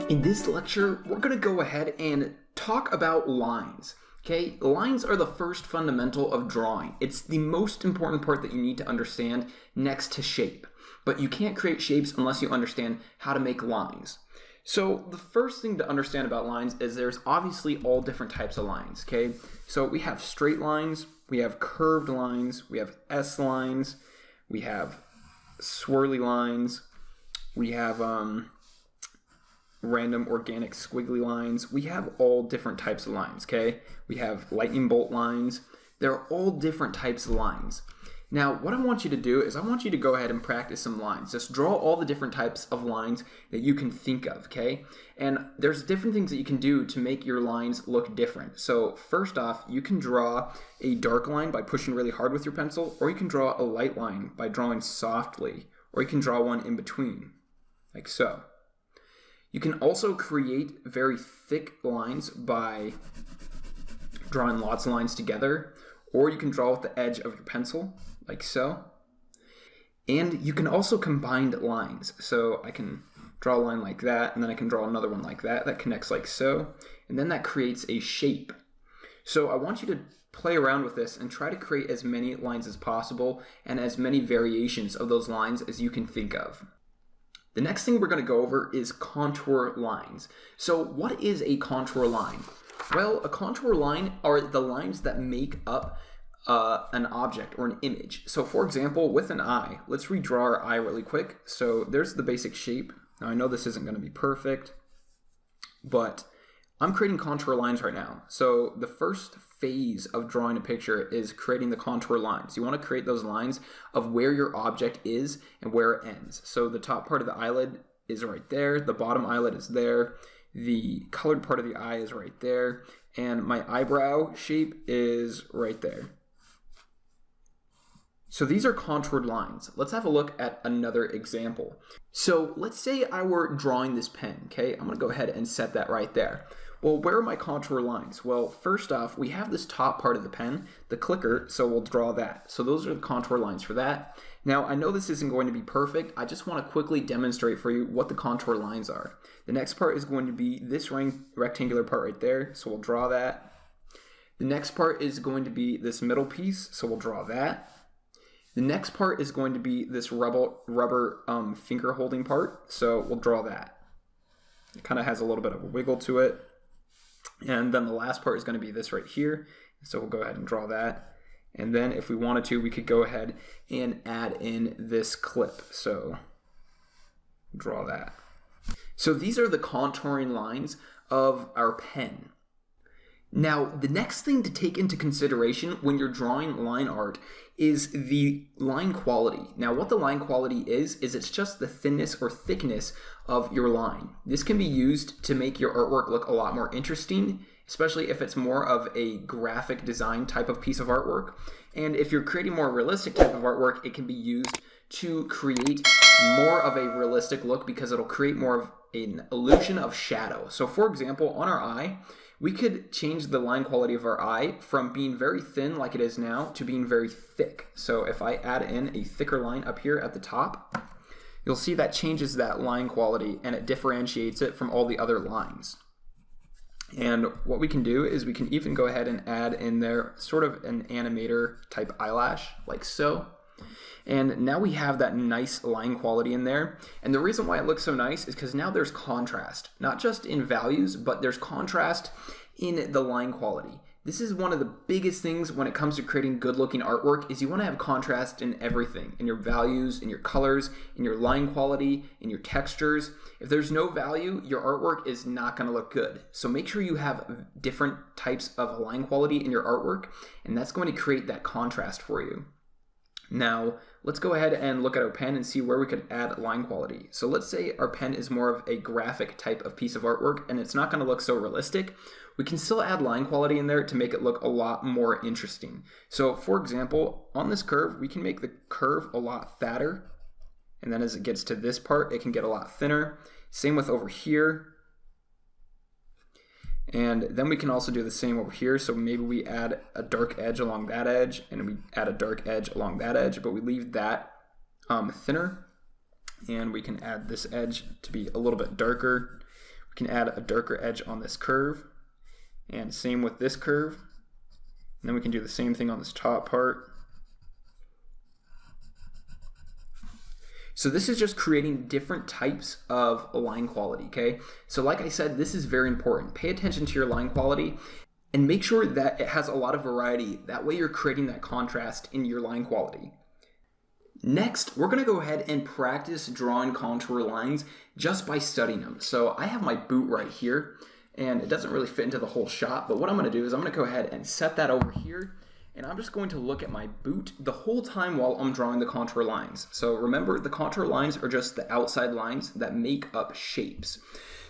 In this lecture, we're going to go ahead and talk about lines. Okay, lines are the first fundamental of drawing. It's the most important part that you need to understand next to shape. But you can't create shapes unless you understand how to make lines. So the first thing to understand about lines is there's obviously all different types of lines, okay? So we have straight lines, we have curved lines, we have S lines, we have swirly lines, we have random organic squiggly lines. We have all different types of lines, okay? We have lightning bolt lines. They're all different types of lines. Now, what I want you to do is I want you to go ahead and practice some lines. Just draw all the different types of lines that you can think of, okay? And there's different things that you can do to make your lines look different. So first off, you can draw a dark line by pushing really hard with your pencil, or you can draw a light line by drawing softly, or you can draw one in between, like so. You can also create very thick lines by drawing lots of lines together, or you can draw with the edge of your pencil, like so. And you can also combine lines. So I can draw a line like that, and then I can draw another one like that. That connects like so, and then that creates a shape. So I want you to play around with this and try to create as many lines as possible and as many variations of those lines as you can think of. The next thing we're going to go over is contour lines. So what is a contour line? Well, a contour line are the lines that make up an object or an image. So for example, with an eye, let's redraw our eye really quick. So there's the basic shape. Now I know this isn't going to be perfect, but I'm creating contour lines right now. So the first phase of drawing a picture is creating the contour lines. You want to create those lines of where your object is and where it ends. So the top part of the eyelid is right there, the bottom eyelid is there, the colored part of the eye is right there, and my eyebrow shape is right there. So these are contoured lines. Let's have a look at another example. So let's say I were drawing this pen, okay? I'm gonna go ahead and set that right there. Well, where are my contour lines? Well, first off, we have this top part of the pen, the clicker, so we'll draw that. So those are the contour lines for that. Now, I know this isn't going to be perfect. I just want to quickly demonstrate for you what the contour lines are. The next part is going to be this rectangular part right there, so we'll draw that. The next part is going to be this middle piece, so we'll draw that. The next part is going to be this rubber finger holding part, so we'll draw that. It kind of has a little bit of a wiggle to it. And then the last part is going to be this right here, so we'll go ahead and draw that. And then if we wanted to, we could go ahead and add in this clip, so draw that. So these are the contouring lines of our pen. Now, the next thing to take into consideration when you're drawing line art is the line quality. Now, what the line quality is it's just the thinness or thickness of your line. This can be used to make your artwork look a lot more interesting, especially if it's more of a graphic design type of piece of artwork. And if you're creating more realistic type of artwork, it can be used to create more of a realistic look because it'll create more of an illusion of shadow. So for example, on our eye, we could change the line quality of our eye from being very thin like it is now to being very thick. So if I add in a thicker line up here at the top, you'll see that changes that line quality and it differentiates it from all the other lines. And what we can do is we can even go ahead and add in there sort of an animator type eyelash like so. And now we have that nice line quality in there. And the reason why it looks so nice is because now there's contrast, not just in values, but there's contrast in the line quality. This is one of the biggest things when it comes to creating good looking artwork is you want to have contrast in everything, in your values, in your colors, in your line quality, in your textures. If there's no value, your artwork is not going to look good. So make sure you have different types of line quality in your artwork, and that's going to create that contrast for you. Now, let's go ahead and look at our pen and see where we could add line quality. So let's say our pen is more of a graphic type of piece of artwork and it's not going to look so realistic. We can still add line quality in there to make it look a lot more interesting. So for example, on this curve, we can make the curve a lot fatter. And then as it gets to this part, it can get a lot thinner. Same with over here. And then we can also do the same over here. So maybe we add a dark edge along that edge, and we add a dark edge along that edge, but we leave that thinner. And we can add this edge to be a little bit darker. We can add a darker edge on this curve, and same with this curve. And then we can do the same thing on this top part. So this is just creating different types of line quality, okay? So like I said, this is very important. Pay attention to your line quality and make sure that it has a lot of variety. That way you're creating that contrast in your line quality. Next, we're gonna go ahead and practice drawing contour lines just by studying them. So I have my boot right here, and it doesn't really fit into the whole shot, but what I'm gonna do is I'm gonna go ahead and set that over here, and I'm just going to look at my boot the whole time while I'm drawing the contour lines. So remember, the contour lines are just the outside lines that make up shapes.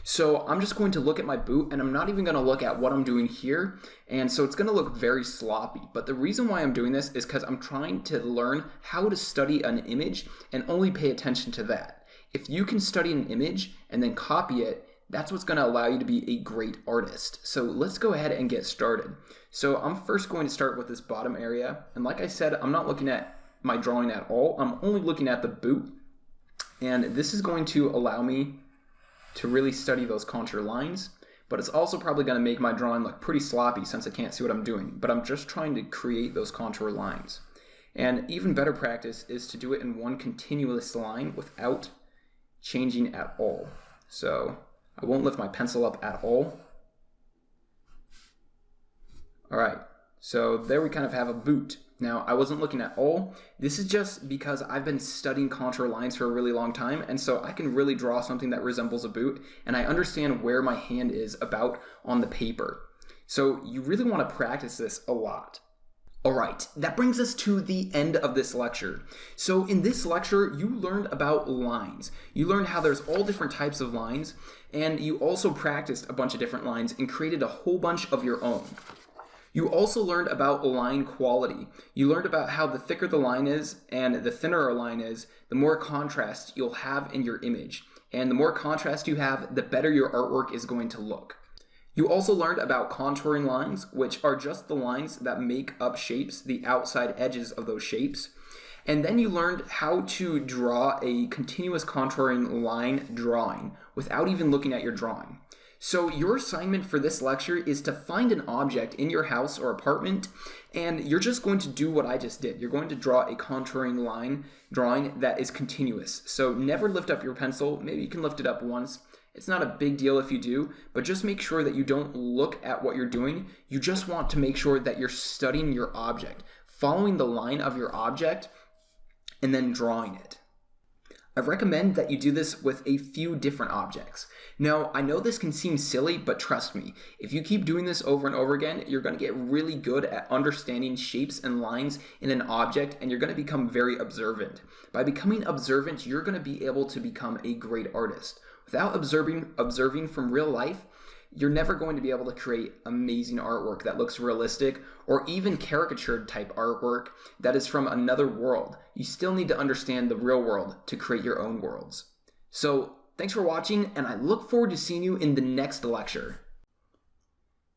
So I'm just going to look at my boot, and I'm not even going to look at what I'm doing here, and so it's going to look very sloppy. But the reason why I'm doing this is because I'm trying to learn how to study an image and only pay attention to that. If you can study an image and then copy it, that's what's going to allow you to be a great artist. So let's go ahead and get started. So I'm first going to start with this bottom area, and like I said, I'm not looking at my drawing at all. I'm only looking at the boot, and this is going to allow me to really study those contour lines, but it's also probably going to make my drawing look pretty sloppy since I can't see what I'm doing, but I'm just trying to create those contour lines. And even better practice is to do it in one continuous line without changing at all. So I won't lift my pencil up at all. All right, so there we kind of have a boot. Now, I wasn't looking at all. This is just because I've been studying contour lines for a really long time, and so I can really draw something that resembles a boot, and I understand where my hand is about on the paper. So you really want to practice this a lot. All right, that brings us to the end of this lecture. So in this lecture, you learned about lines. You learned how there's all different types of lines, and you also practiced a bunch of different lines and created a whole bunch of your own. You also learned about line quality. You learned about how the thicker the line is and the thinner a line is, the more contrast you'll have in your image. And the more contrast you have, the better your artwork is going to look. You also learned about contouring lines, which are just the lines that make up shapes, the outside edges of those shapes. And then you learned how to draw a continuous contouring line drawing without even looking at your drawing. So your assignment for this lecture is to find an object in your house or apartment, and you're just going to do what I just did. You're going to draw a contouring line drawing that is continuous. So never lift up your pencil. Maybe you can lift it up once. It's not a big deal if you do, but just make sure that you don't look at what you're doing. You just want to make sure that you're studying your object, following the line of your object, and then drawing it. I recommend that you do this with a few different objects. Now, I know this can seem silly, but trust me, if you keep doing this over and over again, you're going to get really good at understanding shapes and lines in an object, and you're going to become very observant. By becoming observant, you're going to be able to become a great artist. Without observing from real life, you're never going to be able to create amazing artwork that looks realistic or even caricatured type artwork that is from another world. You still need to understand the real world to create your own worlds. So thanks for watching, and I look forward to seeing you in the next lecture.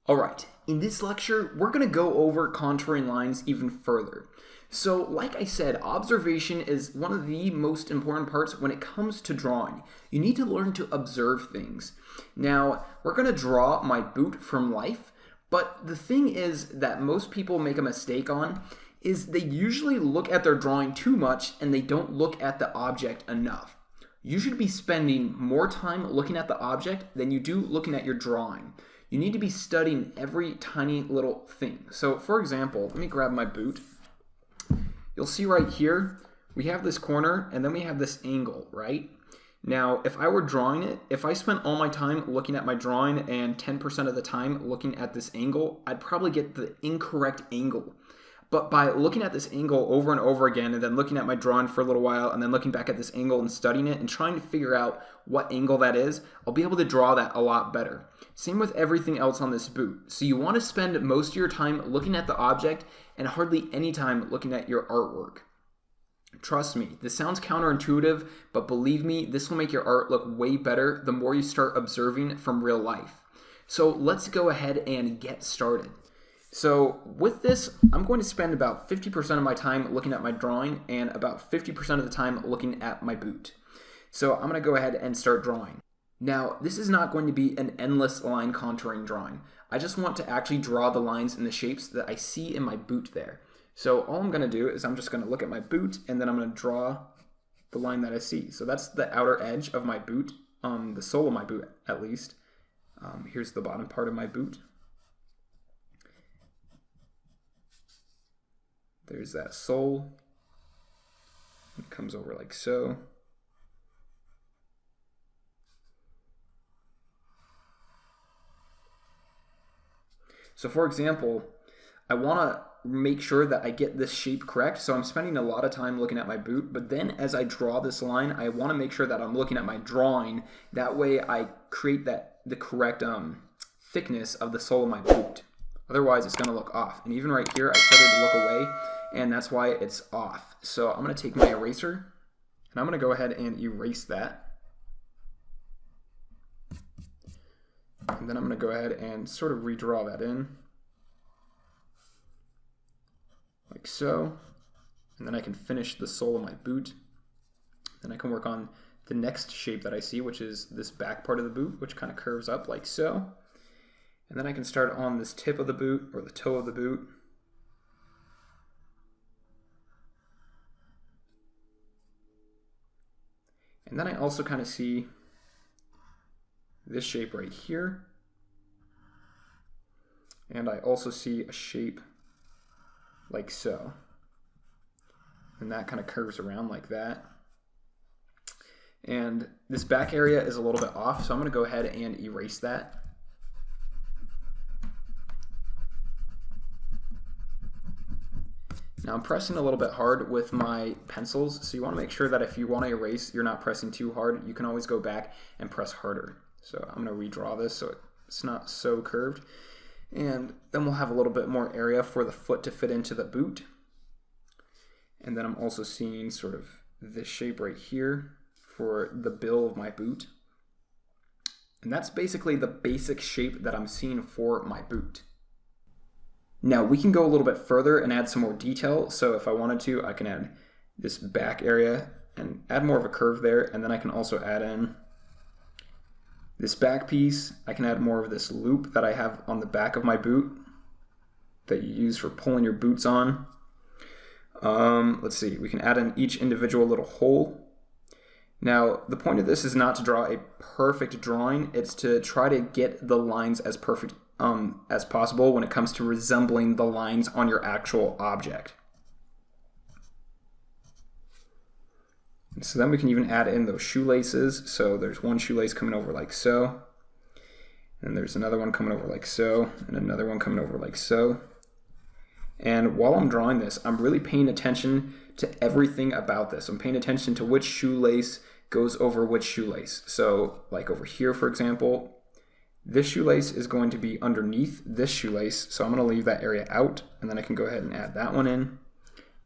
All right, in this lecture, we're going to go over contouring lines even further. So like I said, observation is one of the most important parts when it comes to drawing. You need to learn to observe things. Now, we're going to draw my boot from life, but the thing is that most people make a mistake on is they usually look at their drawing too much and they don't look at the object enough. You should be spending more time looking at the object than you do looking at your drawing. You need to be studying every tiny little thing. So for example, let me grab my boot. You'll see right here, we have this corner and then we have this angle, right? Now, if I were drawing it, if I spent all my time looking at my drawing and 10% of the time looking at this angle, I'd probably get the incorrect angle. But by looking at this angle over and over again and then looking at my drawing for a little while and then looking back at this angle and studying it and trying to figure out what angle that is, I'll be able to draw that a lot better. Same with everything else on this boot. So you want to spend most of your time looking at the object and hardly any time looking at your artwork. Trust me, this sounds counterintuitive, but believe me, this will make your art look way better the more you start observing from real life. So let's go ahead and get started. So with this, I'm going to spend about 50% of my time looking at my drawing and about 50% of the time looking at my boot. So I'm going to go ahead and start drawing. Now, this is not going to be an endless line contouring drawing. I just want to actually draw the lines and the shapes that I see in my boot there. So all I'm going to do is I'm just going to look at my boot and then I'm going to draw the line that I see. So that's the outer edge of my boot, the sole of my boot at least. Here's the bottom part of my boot. There's that sole. It comes over like so. So for example, I want to make sure that I get this shape correct. So I'm spending a lot of time looking at my boot, but then as I draw this line, I want to make sure that I'm looking at my drawing. That way I create the correct thickness of the sole of my boot. Otherwise it's going to look off. And even right here, I started to look away, and that's why it's off. So I'm going to take my eraser and I'm going to go ahead and erase that. And then I'm going to go ahead and sort of redraw that in, like so. And then I can finish the sole of my boot. Then I can work on the next shape that I see, which is this back part of the boot, which kind of curves up like so. And then I can start on this tip of the boot, or the toe of the boot. And then I also kind of see this shape right here. And I also see a shape like so. And that kind of curves around like that. And this back area is a little bit off, so I'm going to go ahead and erase that. Now I'm pressing a little bit hard with my pencils, so you want to make sure that if you want to erase, you're not pressing too hard. You can always go back and press harder. So I'm going to redraw this so it's not so curved. And then we'll have a little bit more area for the foot to fit into the boot. And then I'm also seeing sort of this shape right here for the bill of my boot. And that's basically the basic shape that I'm seeing for my boot. Now we can go a little bit further and add some more detail. So if I wanted to, I can add this back area and add more of a curve there. And then I can also add in this back piece. I can add more of this loop that I have on the back of my boot that you use for pulling your boots on. Let's see, we can add in each individual little hole. Now, the point of this is not to draw a perfect drawing, it's to try to get the lines as perfect as possible when it comes to resembling the lines on your actual object. And so then we can even add in those shoelaces. So there's one shoelace coming over like so, and there's another one coming over like so, and another one coming over like so. And while I'm drawing this, I'm really paying attention to everything about this. I'm paying attention to which shoelace goes over which shoelace. So like over here, for example, this shoelace is going to be underneath this shoelace. So I'm going to leave that area out, and then I can go ahead and add that one in,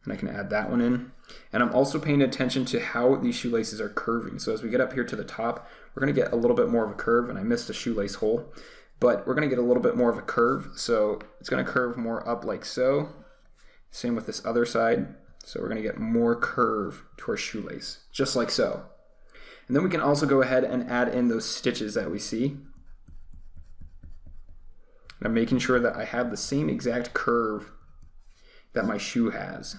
and I can add that one in. And I'm also paying attention to how these shoelaces are curving. So as we get up here to the top, we're going to get a little bit more of a curve, and I missed a shoelace hole. But we're going to get a little bit more of a curve, so it's going to curve more up like so. Same with this other side. So we're going to get more curve to our shoelace, just like so. And then we can also go ahead and add in those stitches that we see. And I'm making sure that I have the same exact curve that my shoe has.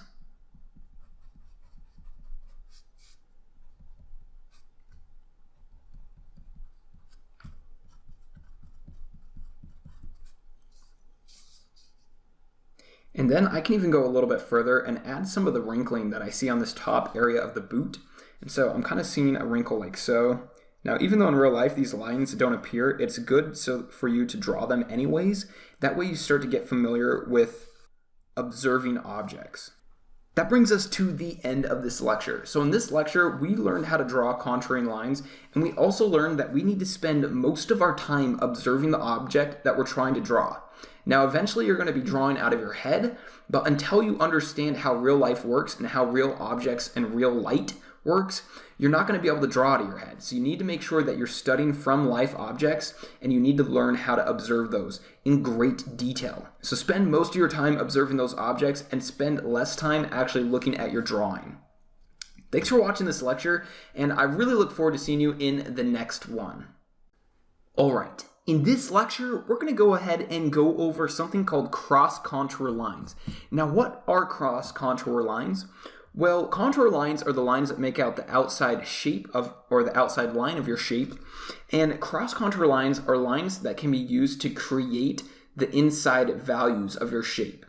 And then I can even go a little bit further and add some of the wrinkling that I see on this top area of the boot. And so I'm kind of seeing a wrinkle like so. Now, even though in real life these lines don't appear, it's good for you to draw them anyways. That way you start to get familiar with observing objects. That brings us to the end of this lecture. So in this lecture, we learned how to draw contouring lines, and we also learned that we need to spend most of our time observing the object that we're trying to draw. Now, eventually you're going to be drawing out of your head, but until you understand how real life works and how real objects and real light works, you're not going to be able to draw out of your head. So you need to make sure that you're studying from life objects, and you need to learn how to observe those in great detail. So spend most of your time observing those objects and spend less time actually looking at your drawing. Thanks for watching this lecture, and I really look forward to seeing you in the next one. All right. In this lecture, we're going to go ahead and go over something called cross-contour lines. Now, what are cross-contour lines? Well, contour lines are the lines that make out the outside shape of, or the outside line of your shape. And cross-contour lines are lines that can be used to create the inside values of your shape.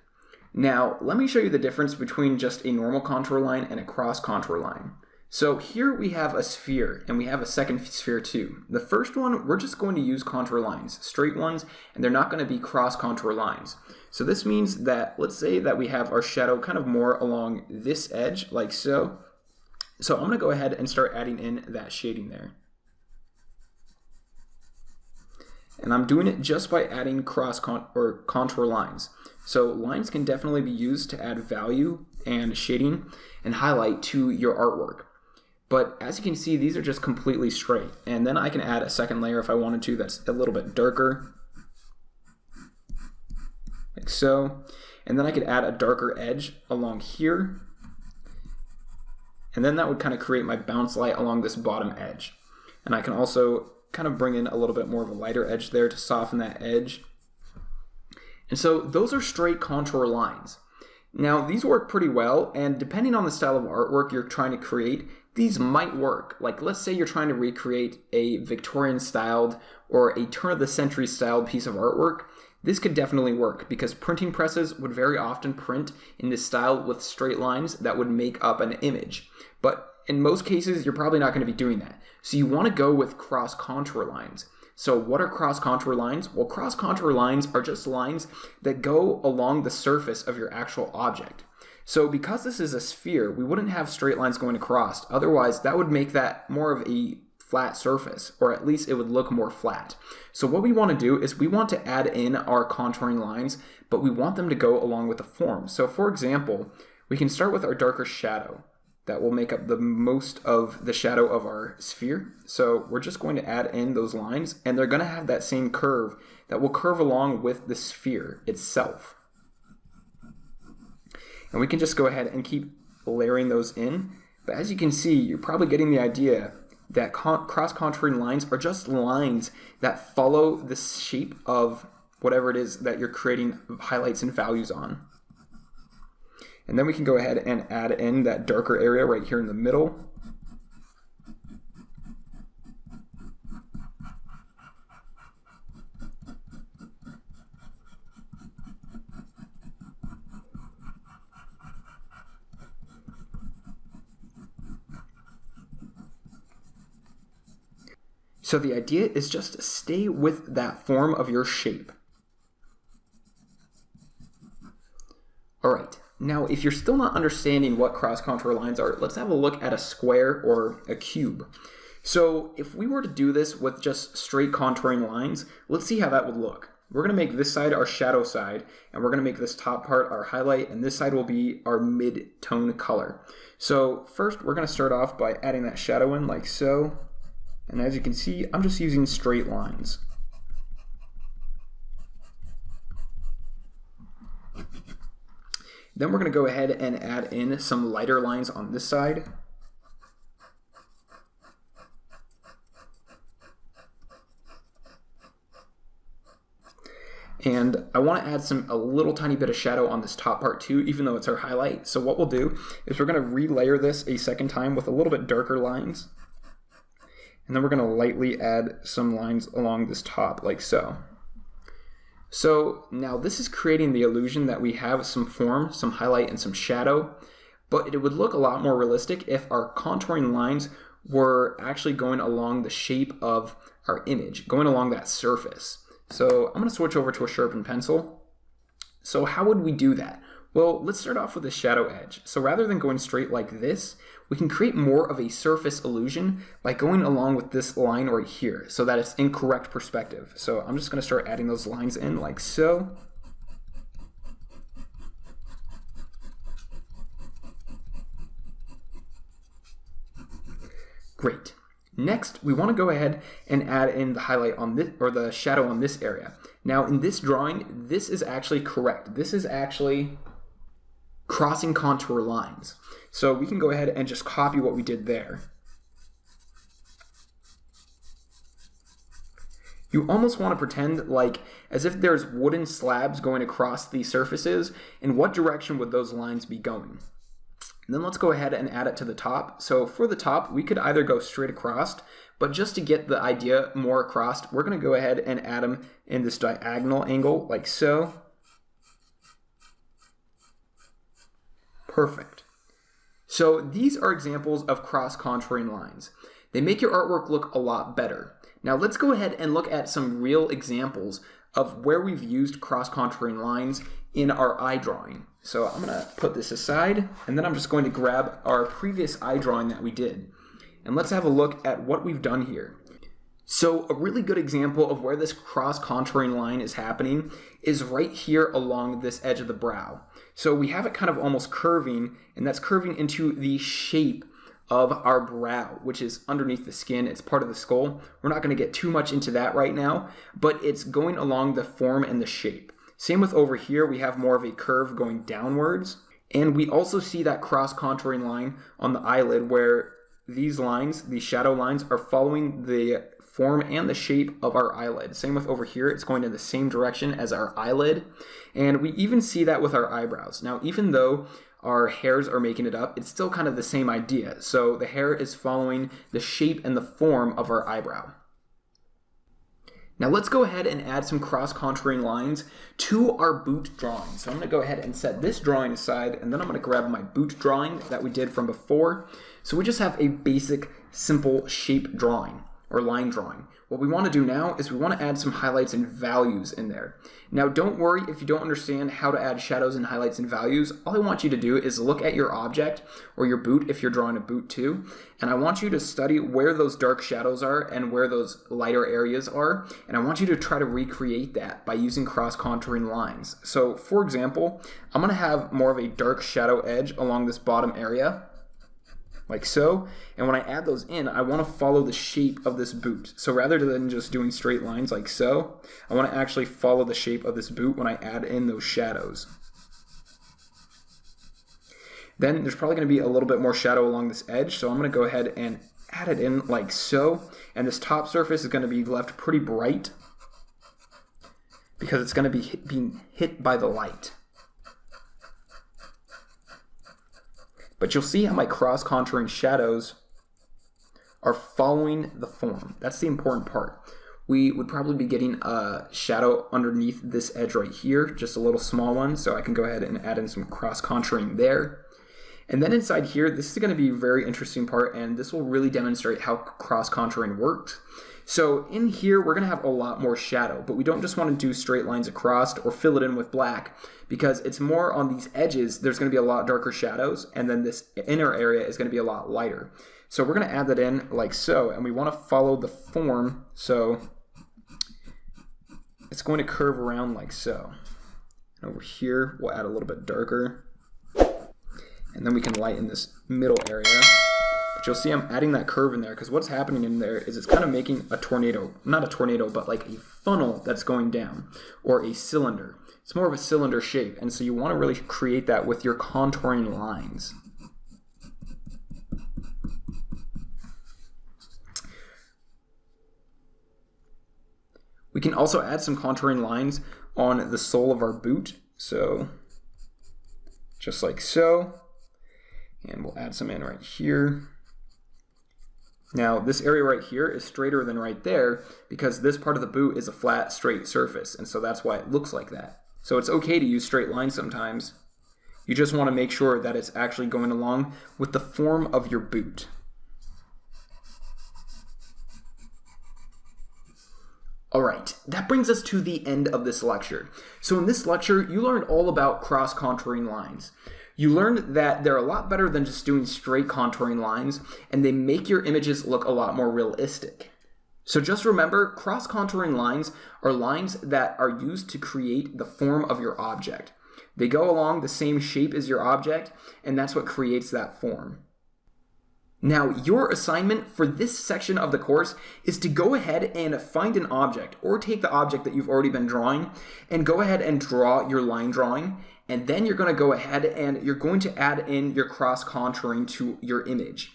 Now, let me show you the difference between just a normal contour line and a cross-contour line. So here we have a sphere, and we have a second sphere too. The first one, we're just going to use contour lines, straight ones, and they're not going to be cross-contour lines. So this means that, let's say that we have our shadow kind of more along this edge, like so. So I'm going to go ahead and start adding in that shading there. And I'm doing it just by adding contour lines. So lines can definitely be used to add value and shading and highlight to your artwork. But as you can see, these are just completely straight. And then I can add a second layer if I wanted to that's a little bit darker, like so. And then I could add a darker edge along here. And then that would kind of create my bounce light along this bottom edge. And I can also kind of bring in a little bit more of a lighter edge there to soften that edge. And so those are straight contour lines. Now, these work pretty well, and depending on the style of artwork you're trying to create, these might work. Like, let's say you're trying to recreate a Victorian-styled or a turn-of-the-century styled piece of artwork. This could definitely work because printing presses would very often print in this style with straight lines that would make up an image. But in most cases, you're probably not going to be doing that. So you want to go with cross-contour lines. So what are cross-contour lines? Well, cross-contour lines are just lines that go along the surface of your actual object. So because this is a sphere, we wouldn't have straight lines going across. Otherwise, that would make that more of a flat surface, or at least it would look more flat. So what we want to do is we want to add in our contouring lines, but we want them to go along with the form. So for example, we can start with our darker shadow. That will make up the most of the shadow of our sphere. So we're just going to add in those lines, and they're going to have that same curve that will curve along with the sphere itself. And we can just go ahead and keep layering those in. But as you can see, you're probably getting the idea that cross-contouring lines are just lines that follow the shape of whatever it is that you're creating highlights and values on. And then we can go ahead and add in that darker area right here in the middle. So the idea is just to stay with that form of your shape. All right. Now, if you're still not understanding what cross-contour lines are, let's have a look at a square or a cube. So if we were to do this with just straight contouring lines, let's see how that would look. We're going to make this side our shadow side, and we're going to make this top part our highlight, and this side will be our mid-tone color. So first, we're going to start off by adding that shadow in like so. And as you can see, I'm just using straight lines. Then we're going to go ahead and add in some lighter lines on this side. And I want to add a little tiny bit of shadow on this top part too, even though it's our highlight. So what we'll do is we're going to relayer this a second time with a little bit darker lines. And then we're going to lightly add some lines along this top like so. So now this is creating the illusion that we have some form, some highlight, and some shadow, but it would look a lot more realistic if our contouring lines were actually going along the shape of our image, going along that surface. So I'm going to switch over to a sharpened pencil. So how would we do that? Well, let's start off with the shadow edge. So rather than going straight like this, we can create more of a surface illusion by going along with this line right here so that it's in correct perspective. So I'm just going to start adding those lines in like so. Great. Next, we want to go ahead and add in the highlight on this, or the shadow on this area. Now in this drawing, this is actually correct. This is actually crossing contour lines. So we can go ahead and just copy what we did there. You almost want to pretend like as if there's wooden slabs going across these surfaces, and what direction would those lines be going? And then let's go ahead and add it to the top. So for the top, we could either go straight across, but just to get the idea more across, we're going to go ahead and add them in this diagonal angle like so. Perfect. So these are examples of cross-contouring lines. They make your artwork look a lot better. Now let's go ahead and look at some real examples of where we've used cross-contouring lines in our eye drawing. So I'm going to put this aside, and then I'm just going to grab our previous eye drawing that we did. And let's have a look at what we've done here. So a really good example of where this cross-contouring line is happening is right here along this edge of the brow. So we have it kind of almost curving, and that's curving into the shape of our brow, which is underneath the skin. It's part of the skull. We're not going to get too much into that right now, but it's going along the form and the shape. Same with over here, we have more of a curve going downwards. And we also see that cross-contouring line on the eyelid where these lines, these shadow lines, are following the form and the shape of our eyelid. Same with over here, it's going in the same direction as our eyelid. And we even see that with our eyebrows. Now, even though our hairs are making it up, it's still kind of the same idea. So the hair is following the shape and the form of our eyebrow. Now let's go ahead and add some cross-contouring lines to our boot drawing. So I'm going to go ahead and set this drawing aside, and then I'm going to grab my boot drawing that we did from before. So we just have a basic, simple shape drawing or line drawing. What we want to do now is we want to add some highlights and values in there. Now don't worry if you don't understand how to add shadows and highlights and values. All I want you to do is look at your object or your boot if you're drawing a boot too, and I want you to study where those dark shadows are and where those lighter areas are, and I want you to try to recreate that by using cross-contouring lines. So for example, I'm going to have more of a dark shadow edge along this bottom area, like so, and when I add those in, I want to follow the shape of this boot. So rather than just doing straight lines like so, I want to actually follow the shape of this boot when I add in those shadows. Then there's probably going to be a little bit more shadow along this edge, so I'm going to go ahead and add it in like so, and this top surface is going to be left pretty bright because it's going to be being hit by the light. But you'll see how my cross-contouring shadows are following the form. That's the important part. We would probably be getting a shadow underneath this edge right here, just a little small one, so I can go ahead and add in some cross-contouring there. And then inside here, this is going to be a very interesting part, and this will really demonstrate how cross-contouring works. So in here, we're going to have a lot more shadow, but we don't just want to do straight lines across or fill it in with black, because it's more on these edges, there's going to be a lot darker shadows, and then this inner area is going to be a lot lighter. So we're going to add that in like so, and we want to follow the form, so it's going to curve around like so. And over here, we'll add a little bit darker, and then we can lighten this middle area. But you'll see I'm adding that curve in there because what's happening in there is it's kind of making a tornado, not a tornado, but like a funnel that's going down, or a cylinder. It's more of a cylinder shape, and so you want to really create that with your contouring lines. We can also add some contouring lines on the sole of our boot, so just like so, and we'll add some in right here. Now this area right here is straighter than right there because this part of the boot is a flat, straight surface, and so that's why it looks like that. So it's okay to use straight lines sometimes. You just want to make sure that it's actually going along with the form of your boot. Alright, that brings us to the end of this lecture. So in this lecture, you learned all about cross-contouring lines. You learned that they're a lot better than just doing straight contouring lines, and they make your images look a lot more realistic. So just remember, cross-contouring lines are lines that are used to create the form of your object. They go along the same shape as your object, and that's what creates that form. Now, your assignment for this section of the course is to go ahead and find an object, or take the object that you've already been drawing and go ahead and draw your line drawing. And then you're going to go ahead and you're going to add in your cross contouring to your image.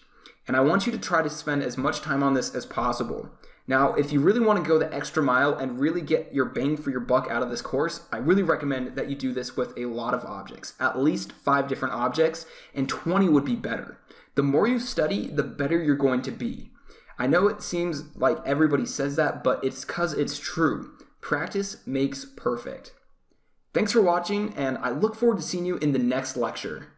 And I want you to try to spend as much time on this as possible. Now, if you really want to go the extra mile and really get your bang for your buck out of this course, I really recommend that you do this with a lot of objects, at least 5 different objects, and 20 would be better. The more you study, the better you're going to be. I know it seems like everybody says that, but it's because it's true. Practice makes perfect. Thanks for watching, and I look forward to seeing you in the next lecture.